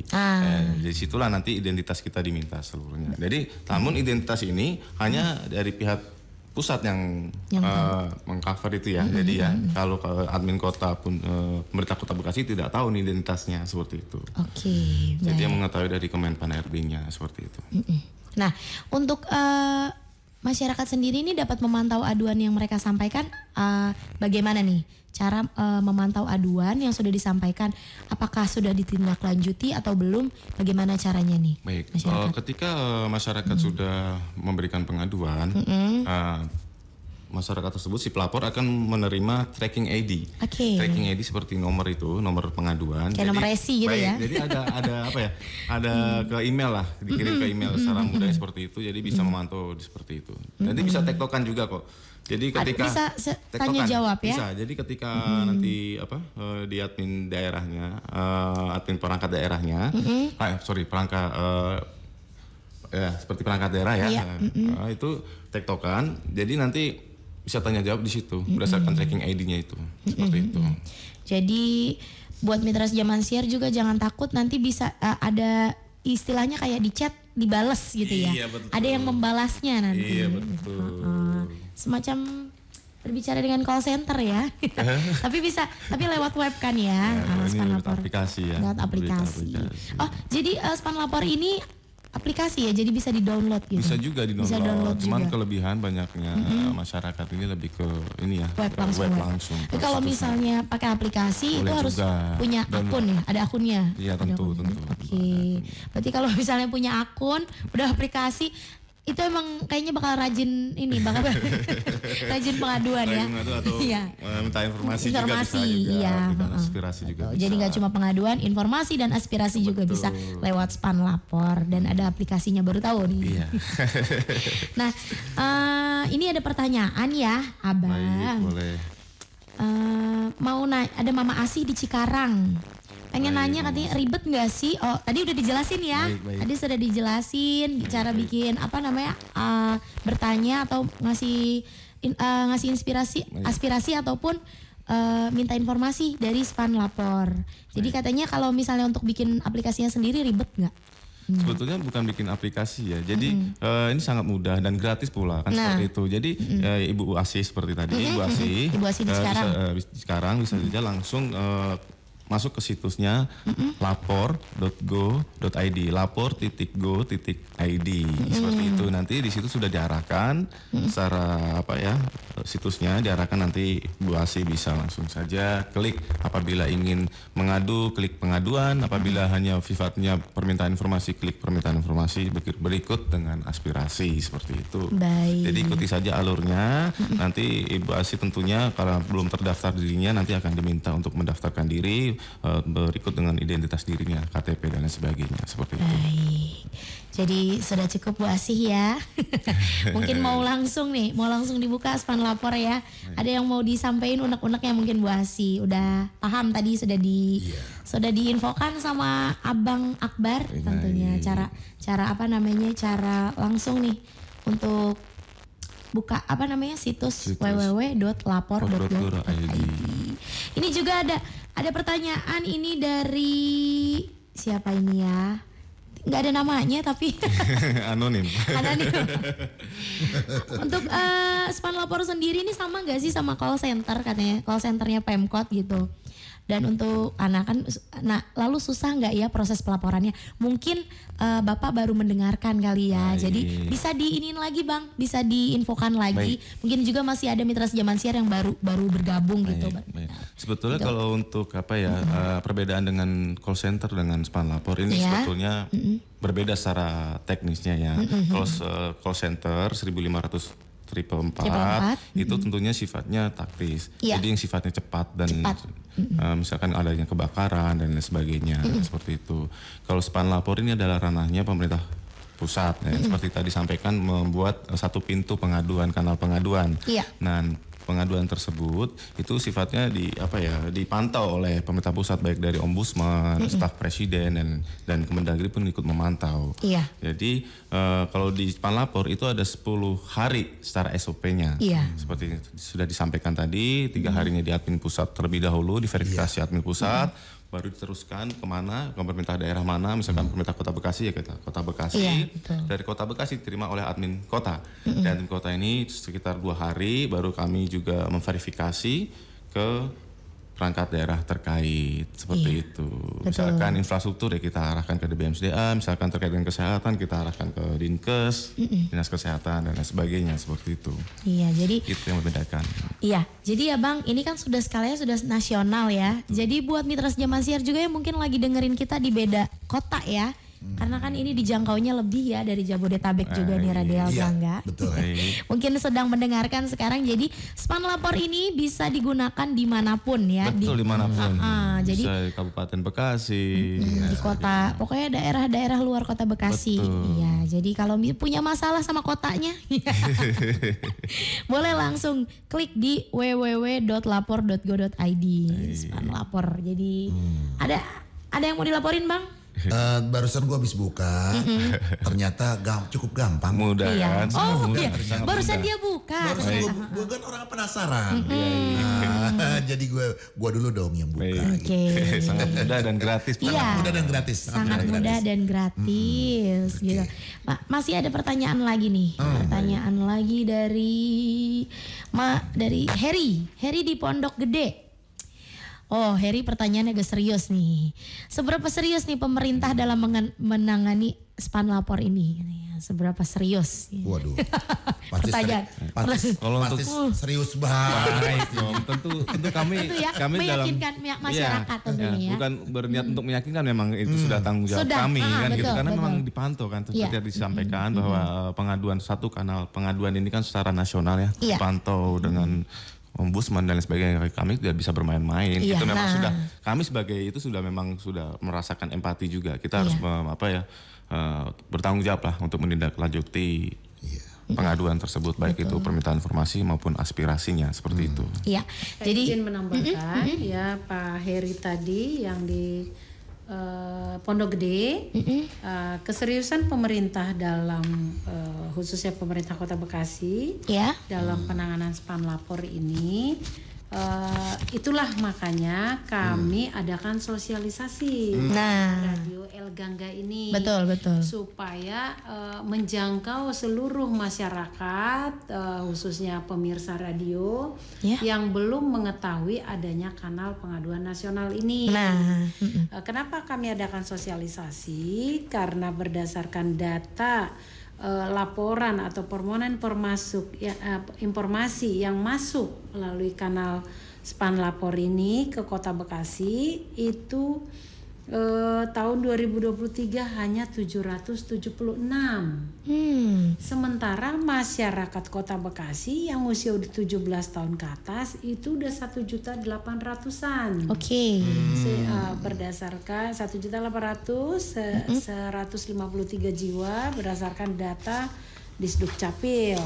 Dari situlah nanti identitas kita diminta seluruhnya. Jadi namun identitas ini hanya dari pihak pusat yang mengcover itu ya. Jadi ya kalau admin kota pun pemerintah Kota Bekasi tidak tahu nih identitasnya seperti itu.
Oke.
Jadi yang mengetahui dari Kemenpan RB-nya seperti itu.
Nah, untuk masyarakat sendiri ini dapat memantau aduan yang mereka sampaikan bagaimana nih? Cara memantau aduan yang sudah disampaikan, apakah sudah ditindaklanjuti atau belum? Bagaimana caranya nih?
Baik,
masyarakat?
ketika masyarakat sudah memberikan pengaduan, masyarakat tersebut si pelapor akan menerima tracking ID. Tracking ID seperti nomor pengaduan.
Kayak nomor resi gitu ya?
Jadi ada apa ya? Ada ke email lah, dikirim ke email secara mudah seperti itu. Jadi bisa memantau seperti itu. Nanti bisa tektokan juga kok. Jadi ketika
bisa tanya jawab ya?
Bisa. Jadi ketika nanti di admin daerahnya, admin perangkat daerahnya, perangkat seperti perangkat daerah ya, itu tektokan. Jadi nanti bisa tanya jawab di situ berdasarkan tracking ID-nya itu, seperti itu.
Jadi buat mitra zaman siar juga jangan takut nanti bisa ada istilahnya kayak di chat dibales gitu ya.
Iya, betul.
Ada yang membalasnya nanti.
Iya, betul.
Semacam berbicara dengan call center ya. tapi lewat web kan ya.
Ini
Span
lewat
Lapor.
aplikasi ya.
Lewat aplikasi. Oh, jadi Span Lapor ini aplikasi ya, jadi bisa di-download gitu.
Bisa juga
Bisa download
Cuman
juga.
kelebihan banyaknya masyarakat ini lebih ke ini ya,
Web langsung. Tapi kalau misalnya pakai aplikasi
boleh
itu harus
juga
punya akun ya, ada akunnya.
Iya,
Ada
tentu.
akunnya. Oke. Berarti kalau misalnya punya akun, udah aplikasi itu emang kayaknya bakal rajin rajin pengaduan ya.
Atau
Iya.
minta informasi juga bisa juga,
iya.
berikan aspirasi juga bisa.
Jadi nggak cuma pengaduan, informasi dan aspirasi juga bisa lewat Span Lapor dan ada aplikasinya baru tahu nih.
Iya.
Nah, ini ada pertanyaan ya, Abang.
Baik, boleh.
Mau ada Mama Asih di Cikarang. Pengen nanya katanya ribet nggak sih? Oh, tadi udah dijelasin ya.
Baik.
Tadi sudah dijelasin cara bikin bertanya atau ngasih inspirasi, aspirasi ataupun minta informasi dari Span Lapor. Jadi katanya kalau misalnya untuk bikin aplikasinya sendiri ribet nggak?
Sebetulnya bukan bikin aplikasi ya. Jadi ini sangat mudah dan gratis pula kan seperti itu. Jadi Ibu Asih seperti tadi, Ibu Asih
di Cikarang.
Sekarang bisa saja langsung masuk ke situsnya lapor.go.id, lapor.go.id seperti itu. Nanti di situ sudah diarahkan secara situsnya diarahkan, nanti Bu Asih bisa langsung saja klik apabila ingin mengadu, klik pengaduan, apabila hanya sifatnya permintaan informasi, klik permintaan informasi berikut dengan aspirasi seperti itu.
Baik.
Jadi ikuti saja alurnya. Nanti Ibu Asih tentunya kalau belum terdaftar dirinya nanti akan diminta untuk mendaftarkan diri berikut dengan identitas dirinya, KTP dan lain sebagainya seperti itu.
Baik. Jadi sudah cukup Bu Asih ya. Mungkin mau langsung dibuka Span Lapor ya. Ada yang mau disampaikan unek-uneknya mungkin Bu Asih. Udah paham tadi sudah diinfokan sama Abang Akbar tentunya cara langsung nih untuk buka situs www.lapor.go.id. Ini juga ada pertanyaan ini dari siapa ini ya? Nggak ada namanya tapi
Anonim.
Untuk Span Lapor sendiri ini sama nggak sih sama call center, katanya call centernya Pemkot gitu. Dan untuk lalu susah nggak ya proses pelaporannya? Mungkin Bapak baru mendengarkan kali ya.
Baik.
Jadi bisa diinin lagi Bang, bisa diinfokan lagi.
Baik.
Mungkin juga masih ada mitra zaman siar yang baru bergabung gitu.
Baik. Sebetulnya kalau untuk perbedaan dengan call center dengan Span Lapor ini sebetulnya berbeda secara teknisnya ya. Kalau call center 1500 triple 4 itu tentunya sifatnya taktis. Jadi yang sifatnya cepat dan misalkan adanya kebakaran dan lain sebagainya seperti itu. Kalau Span Lapor ini adalah ranahnya pemerintah pusat ya. Seperti tadi sampaikan membuat satu pintu pengaduan, kanal pengaduan.
Iya.
Nah, pengaduan tersebut itu sifatnya dipantau oleh pemerintah pusat, baik dari Ombudsman, staf presiden dan Kemendagri pun ikut memantau.
Iya.
Jadi kalau di Spanlapor itu ada 10 hari secara SOP-nya.
Iya.
Seperti sudah disampaikan tadi, 3 harinya di admin pusat terlebih dahulu, diverifikasi admin pusat, baru diteruskan kemana, ke pemerintah daerah mana, misalkan pemerintah Kota Bekasi ya kita Kota Bekasi.
Iya, betul.
Dari Kota Bekasi diterima oleh admin kota. Dan admin kota ini sekitar 2 hari baru kami juga memverifikasi ke perangkat daerah terkait seperti itu. Misalkan infrastruktur ya kita arahkan ke DBMSDA, misalkan terkait dengan kesehatan kita arahkan ke Dinkes, Dinas Kesehatan dan lain sebagainya seperti itu.
Iya, jadi
Itu yang membedakan.
iya, jadi ya Bang, ini kan sudah skalanya sudah nasional ya. Jadi buat mitra Jaman Siar juga yang mungkin lagi dengerin kita di beda kota ya. Karena kan ini dijangkaunya lebih ya dari Jabodetabek juga nih Radial
Iya,
Bangga.
betul.
Mungkin sedang mendengarkan sekarang, jadi Spanlapor ini bisa digunakan dimanapun ya.
Betul dimanapun.
Jadi
bisa di Kabupaten Bekasi.
di kota, pokoknya daerah-daerah luar kota Bekasi. Iya, jadi kalau punya masalah sama kotanya, boleh langsung klik di www.lapor.go.id Spanlapor. Jadi ada yang mau dilaporin Bang?
Barusan gue habis buka, ternyata cukup gampang.
Mudah
Iya.
kan?
Oh iya,
Sangat
barusan
mudah.
dia buka.
Barusan gue kan orang penasaran. Jadi gue dulu dong yang buka.
Baik.
gitu.
Oke.
Sangat mudah dan gratis.
Iya.
Mudah dan gratis.
Sangat mudah dan gratis gitu. Masih ada pertanyaan lagi nih. Pertanyaan lagi dari Heri di Pondok Gede. Oh, Heri pertanyaannya agak serius nih. Seberapa serius nih pemerintah dalam menangani Spanlapor ini? Seberapa serius?
Waduh.
Pertanyaan.
Kalau untuk
serius banget.
baik dong, tentu kami
Tentu ya,
kami
meyakinkan masyarakat tentunya ya.
bukan berniat untuk meyakinkan, memang itu sudah tanggung jawab
Sudah,
kami kan gitu,
betul,
karena
betul.
memang dipantau kan seperti
Iya.
yang disampaikan bahwa pengaduan satu kanal pengaduan ini kan secara nasional ya,
Iya.
dipantau dengan Ombudsman dan lain sebagainya. Kami tidak bisa bermain-main.
Iya,
Itu memang
nah.
sudah kami sebagai itu sudah merasakan empati juga. Kita harus bertanggung jawab lah untuk menindaklanjuti pengaduan tersebut, baik itu permintaan informasi maupun aspirasinya seperti itu.
Iya.
Saya
Jadi
izin menambahkan ya Pak Heri tadi yang di Pondok Gede, keseriusan pemerintah dalam khususnya pemerintah Kota Bekasi
ya.
dalam penanganan Spanlapor ini, itulah makanya kami adakan sosialisasi
Nah,
radio El Gangga ini,
betul.
supaya menjangkau seluruh masyarakat, khususnya pemirsa radio
Ya.
yang belum mengetahui adanya kanal pengaduan nasional ini.
Nah,
Kenapa kami adakan sosialisasi? Karena berdasarkan data laporan atau permohonan informasi yang masuk melalui kanal Spanlapor ini ke Kota Bekasi itu tahun 2023 hanya 776. Sementara masyarakat Kota Bekasi yang usia udah 17 tahun ke atas itu udah 1.800.000-an.
Oke.
Berdasarkan 1.800.000 153 jiwa berdasarkan data Disduk Capil.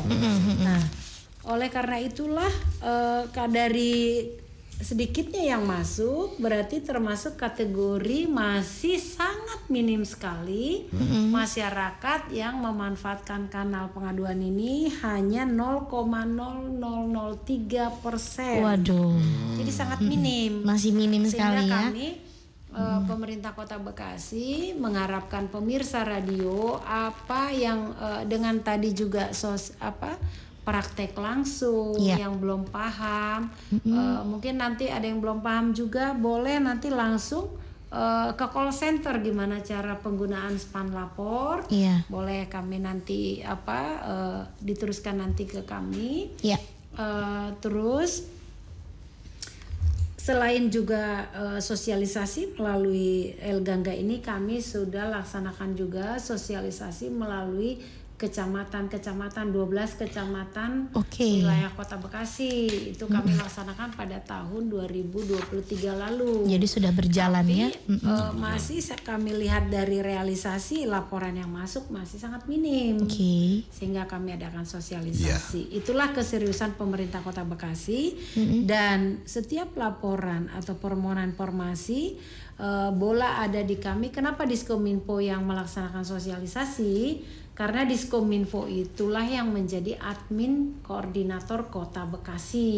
Nah, oleh karena itulah dari sedikitnya yang masuk berarti termasuk kategori masih sangat minim sekali masyarakat yang memanfaatkan kanal pengaduan ini hanya 0,0003%.
Waduh.
Jadi sangat minim.
Masih minim sekali
Sehingga
ya.
kami pemerintah Kota Bekasi mengharapkan pemirsa radio apa yang dengan tadi juga praktek langsung yang belum paham, mungkin nanti ada yang belum paham juga boleh nanti langsung ke call center gimana cara penggunaan Spanlapor.
Iya.
Boleh kami nanti diteruskan nanti ke kami.
Iya.
Terus selain juga sosialisasi melalui El Gangga ini, kami sudah laksanakan juga sosialisasi melalui kecamatan 12 kecamatan
Oke.
wilayah Kota Bekasi. Itu kami laksanakan pada tahun 2023 lalu.
Jadi sudah berjalan ya.
Masih kami lihat dari realisasi laporan yang masuk masih sangat minim.
Oke.
Sehingga kami adakan sosialisasi. Itulah keseriusan pemerintah Kota Bekasi. Dan setiap laporan atau permohonan informasi bola ada di kami. Kenapa Diskominfo yang melaksanakan sosialisasi? Karena Diskominfo itulah yang menjadi admin koordinator Kota Bekasi.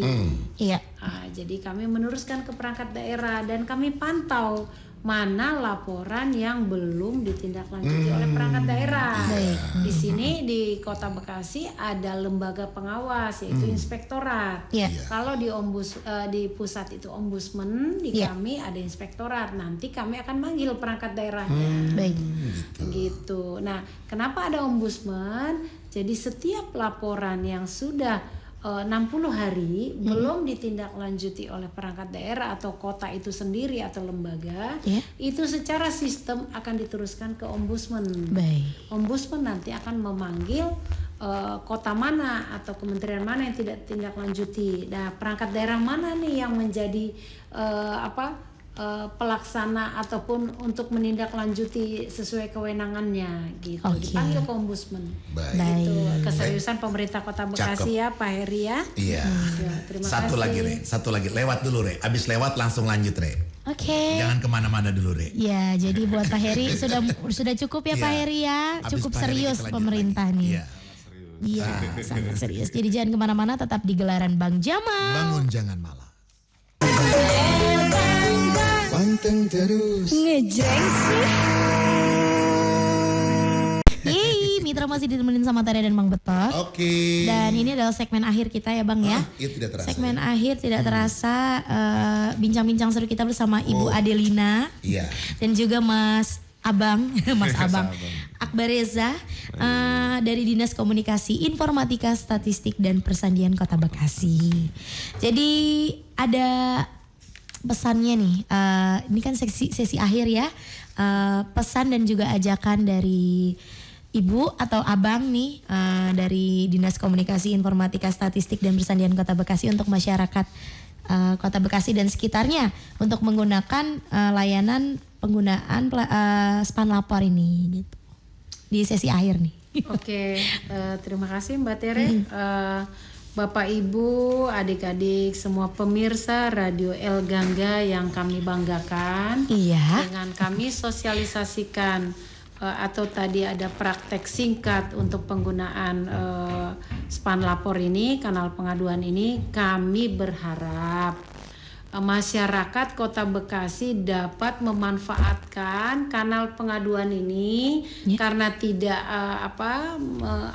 Iya.
Jadi kami meneruskan ke perangkat daerah dan kami pantau mana laporan yang belum ditindaklanjuti oleh perangkat daerah. Di sini di Kota Bekasi ada lembaga pengawas yaitu inspektorat.
Iya.
Kalau di pusat itu ombudsman, di kami ada inspektorat. Nanti kami akan manggil perangkat daerahnya.
Baik.
Gitu. Nah, kenapa ada ombudsman? Jadi setiap laporan yang sudah 60 hari belum ditindaklanjuti oleh perangkat daerah atau kota itu sendiri atau lembaga, itu secara sistem akan diteruskan ke ombudsman.
Baik.
Ombudsman nanti akan memanggil kota mana atau kementerian mana yang tidak tindaklanjuti. Nah, perangkat daerah mana nih yang menjadi pelaksana ataupun untuk menindaklanjuti sesuai kewenangannya gitu. Dipanggil ke ombudsman.
Baik.
Itu keseriusan pemerintah Kota Bekasi ya Pak Heri ya.
Iya.
Terima
Satu
kasih.
lagi lewat dulu Re. Abis lewat langsung lanjut Re.
Oke.
Jangan kemana-mana dulu Re.
Ya, jadi buat Pak Heri sudah cukup ya Pak
Iya.
Heri ya.
Abis
Cukup
Pak Heri
serius
kita lanjut
pemerintah
lagi.
nih.
Iya.
Iya, sangat serius. Jadi jangan kemana-mana, tetap di Gelaran Bang Jamal.
Bangun jangan malam.
Panteng terus.
Ngejreng sih. Yeay, Mitra masih ditemenin sama Tada dan Bang Betot.
Oke.
Dan ini adalah segmen akhir kita ya Bang ya.
Iya tidak terasa.
Segmen akhir tidak terasa, bincang-bincang seru kita bersama Ibu Adelina.
Iya.
Dan juga Mas Abang, Mas Abang Akbar Reza dari Dinas Komunikasi Informatika Statistik dan Persandian Kota Bekasi. Jadi ada pesannya nih, ini kan sesi akhir ya, pesan dan juga ajakan dari Ibu atau Abang nih dari Dinas Komunikasi Informatika Statistik dan Persandian Kota Bekasi untuk masyarakat Kota Bekasi dan sekitarnya untuk menggunakan layanan penggunaan span lapor ini gitu di sesi akhir nih.
Oke, terima kasih Mbak Tere. Bapak Ibu, adik-adik, semua pemirsa Radio El Gangga yang kami banggakan.
Iya.
Dengan kami sosialisasikan atau tadi ada praktek singkat untuk penggunaan span lapor ini, kanal pengaduan ini, kami berharap masyarakat Kota Bekasi dapat memanfaatkan kanal pengaduan ini karena tidak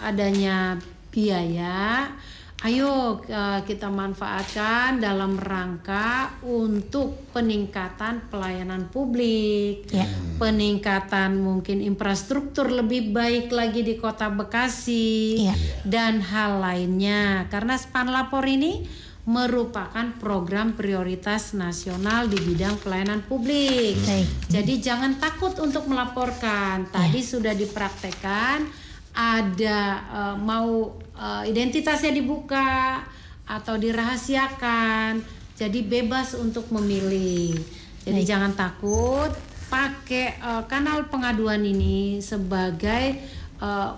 adanya biaya. Ayo kita manfaatkan dalam rangka untuk peningkatan pelayanan publik, peningkatan mungkin infrastruktur lebih baik lagi di Kota Bekasi, dan hal lainnya. Karena span lapor ini merupakan program prioritas nasional di bidang pelayanan publik. Jadi jangan takut untuk melaporkan. Tadi sudah dipraktekkan, ada identitasnya dibuka atau dirahasiakan, jadi bebas untuk memilih. Jadi jangan takut, pakai kanal pengaduan ini sebagai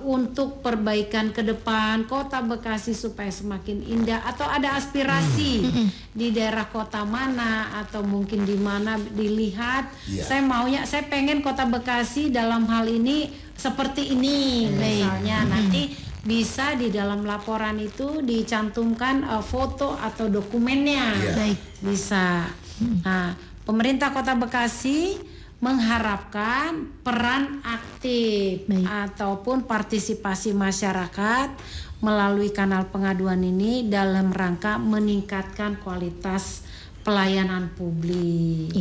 untuk perbaikan ke depan Kota Bekasi supaya semakin indah, atau ada aspirasi di daerah kota mana atau mungkin di mana dilihat saya pengen Kota Bekasi dalam hal ini seperti ini misalnya, nanti bisa di dalam laporan itu dicantumkan foto atau dokumennya. Bisa. Nah, pemerintah Kota Bekasi mengharapkan peran aktif ataupun partisipasi masyarakat melalui kanal pengaduan ini dalam rangka meningkatkan kualitas pelayanan publik.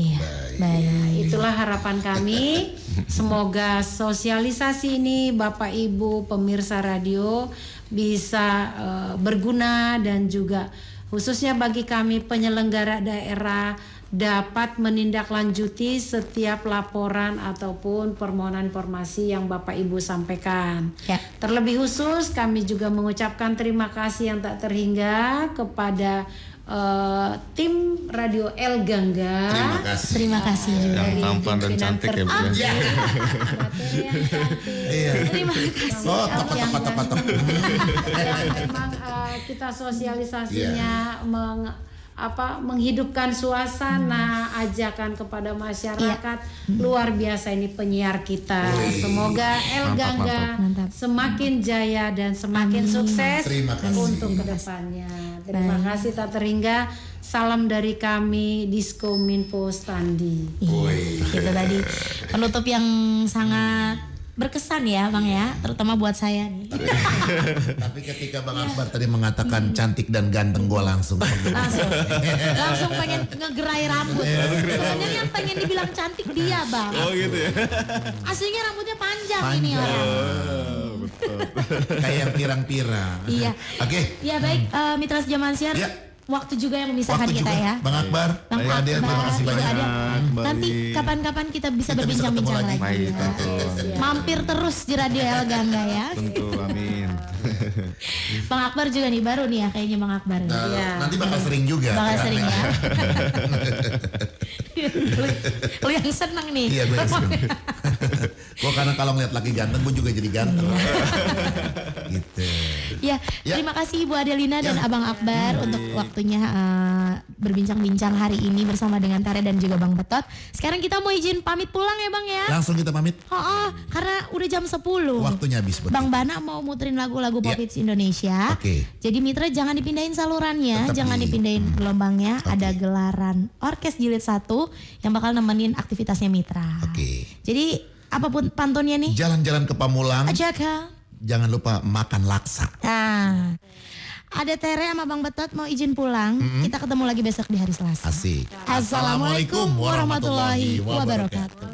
Itulah harapan kami. Semoga sosialisasi ini Bapak Ibu pemirsa radio bisa berguna, dan juga khususnya bagi kami penyelenggara daerah dapat menindaklanjuti setiap laporan ataupun permohonan informasi yang Bapak Ibu sampaikan.
Ya.
Terlebih khusus kami juga mengucapkan terima kasih yang tak terhingga kepada tim Radio El Gangga.
Terima kasih.
Terima kasih juga.
Yang tampan dan
Pimpinan
cantik ya Bu.
materi yang cantik.
Iya.
Terima kasih.
Oh, tepat.
Yang memang kita sosialisasinya menghidupkan suasana, ajakan kepada masyarakat. Luar biasa ini penyiar kita. Semoga El Gangga
Mantap.
semakin jaya dan semakin sukses
Terima kasih.
untuk kedepannya. Terima kasih tak terhingga. Salam dari kami Disko Minpo Standi.
Itu tadi penutup yang sangat berkesan ya Bang ya, terutama buat saya nih.
Tapi ketika Bang Akbar tadi mengatakan cantik dan ganteng, gue langsung
langsung pengen ngegerai rambut. Sebenarnya yang pengen dibilang cantik dia Bang.
Oh gitu ya.
Aslinya rambutnya panjang ini orang.
kayak yang pirang-pirang.
Iya.
Oke.
Ya baik, Mitra Sejaman Siar.
Ya.
Waktu juga yang memisahkan
Waktu
kita
juga,
ya.
Bang Akbar,
Bang
Pak Adel, terima kasih
Ibu
banyak.
Adel.
Kembali.
Nanti kapan-kapan kita bisa
Kita bisa ketemu
berbincang-bincang
lagi.
lagi.
Baik, tentu.
Mampir terus di Radio El Gangga ya.
Tentu, amin.
Bang Akbar juga nih baru nih ya kayaknya Bang Akbar.
Nah,
Iya.
nanti bakal sering juga.
Bakal
kan?
sering ya. lu yang seneng nih.
Iya, gue yang seneng. Gue karena kalau ngeliat laki ganteng, gue juga jadi ganteng. Gitu.
Ya,
Ya.
terima kasih Ibu Adelina dan Abang Akbar untuk waktunya berbincang-bincang hari ini bersama dengan Tare dan juga Bang Betot. Sekarang kita mau izin pamit pulang ya Bang ya.
Langsung kita pamit.
Karena udah jam 10.
Waktunya habis. Betul.
Bang Bana mau muterin lagu-lagu pop
Ya.
hits Indonesia.
Oke.
Jadi Mitra jangan dipindahin salurannya,
Tetap
jangan
di-
dipindahin gelombangnya.
Oke.
Ada gelaran Orkes Jilid 1 yang bakal nemenin aktivitasnya Mitra.
Oke.
Jadi apapun pantunnya nih.
Jalan-jalan ke Pamulang,
Aja Kak.
jangan lupa makan laksa.
Nah, ada Tere sama Bang Betot mau izin pulang. Kita ketemu lagi besok di hari Selasa.
Asik.
Assalamualaikum warahmatullahi wabarakatuh.